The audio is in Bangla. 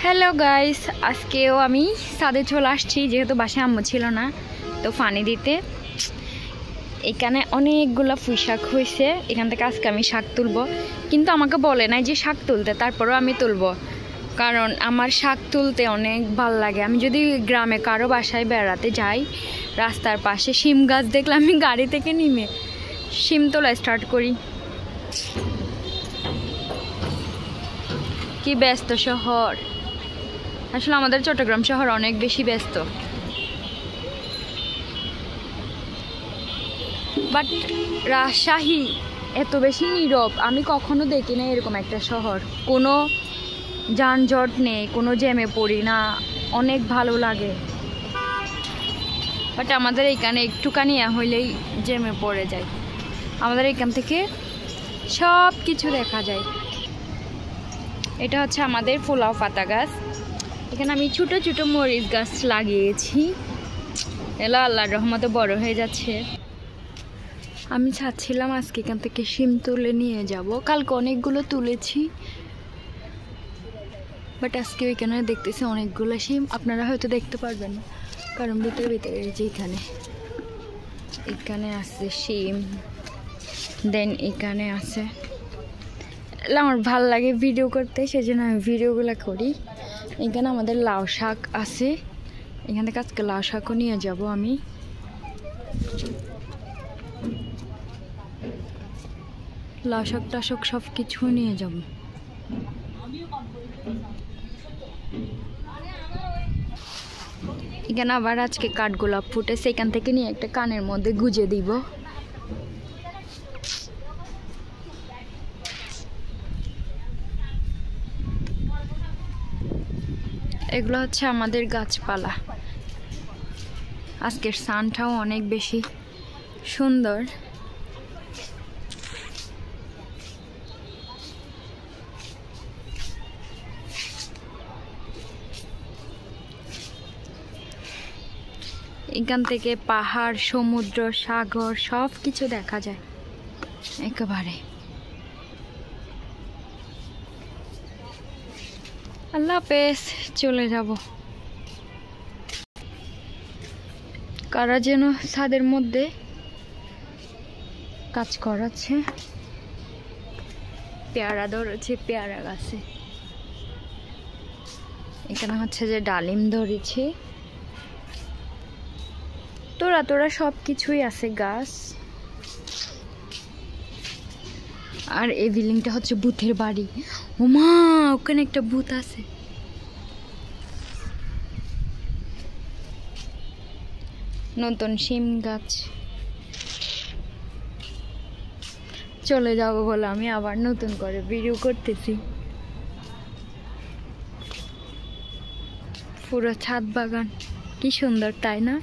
হ্যালো গাইস, আজকেও আমি ছাদে চলে আসছি যেহেতু বাসায় আম্মু ছিল না, তো পানি দিতে। এখানে অনেকগুলো পুঁই শাক হয়েছে, এখান থেকে আজকে আমি শাক তুলবো। কিন্তু আমাকে বলে নাই যে শাক তুলতে, তারপরেও আমি তুলবো, কারণ আমার শাক তুলতে অনেক ভাল লাগে। আমি যদি গ্রামে কারো বাসায় বেড়াতে যাই, রাস্তার পাশে শিম গাছ দেখলে আমি গাড়ি থেকে নেমে শিম তোলা স্টার্ট করি। কি ব্যস্ত শহর! আসলে আমাদের চট্টগ্রাম শহর অনেক বেশি ব্যস্ত, বাট রাজশাহী এত বেশি নীরব আমি কখনো দেখি না। এরকম একটা শহর, কোনো যানজট নেই, কোনো জ্যামে পড়ি না, অনেক ভালো লাগে। বাট আমাদের এখানে একটুখানি হইলেই জ্যামে পড়ে যায়। আমাদের এখান থেকে সব কিছু দেখা যায়। এটা হচ্ছে আমাদের পোলাও পাতা গাছ। এখানে আমি ছোটো ছোটো মরিচ গাছ লাগিয়েছি, এলা আল্লাহর রহমতে বড় হয়ে যাচ্ছে। আমি চাচ্ছিলাম আজকে এখান থেকে শিম তুলে নিয়ে যাব, কালকে অনেকগুলো তুলেছি, বাট আজকে ওইখানে দেখতেছি অনেকগুলো শিম। আপনারা হয়তো দেখতে পারবেন না, কারণ ভিতরে ভিতরে যে এখানে আছে শিম, দেন এখানে আছে। আমার ভাল লাগে ভিডিও করতে, সেজন্য আমি ভিডিওগুলো করি। এখানে আমাদের লাউ শাক আছে, এখান থেকে আজকে লাউ শাকও নিয়ে যাব আমি। লাউ শাক টাশক সব কিছু নিয়ে যাব। এখানে আবার আজকে কাঠগোলাপ ফুটেছে, এখান থেকে নিয়ে একটা কানের মধ্যে গুজে দিব। এগুলো হচ্ছে আমাদের গাছপালা। আজকের সানটাও অনেক বেশি সুন্দর। এখান থেকে পাহাড়, সমুদ্র, সাগর সব কিছু দেখা যায় একেবারে। আল্লাহ হাফেজ, চলে যাব। কারা যেন ছাদের মধ্যে কাজ করাচ্ছে, পেয়ারা ধরেছে পেয়ারা গাছে। এখানে হচ্ছে যে ডালিম ধরেছে, তোরা সব কিছুই আছে গাছ। আর এই বিল্ডিংটা হচ্ছে ভূতের বাড়ি। ওমা, ওখানে একটা ভূত আছে। নতুন শিম গাছ। চলে যাব বলে আমি আবার নতুন করে ভিডিও করতেছি। পুরো ছাদ বাগান, কি সুন্দর তাই না?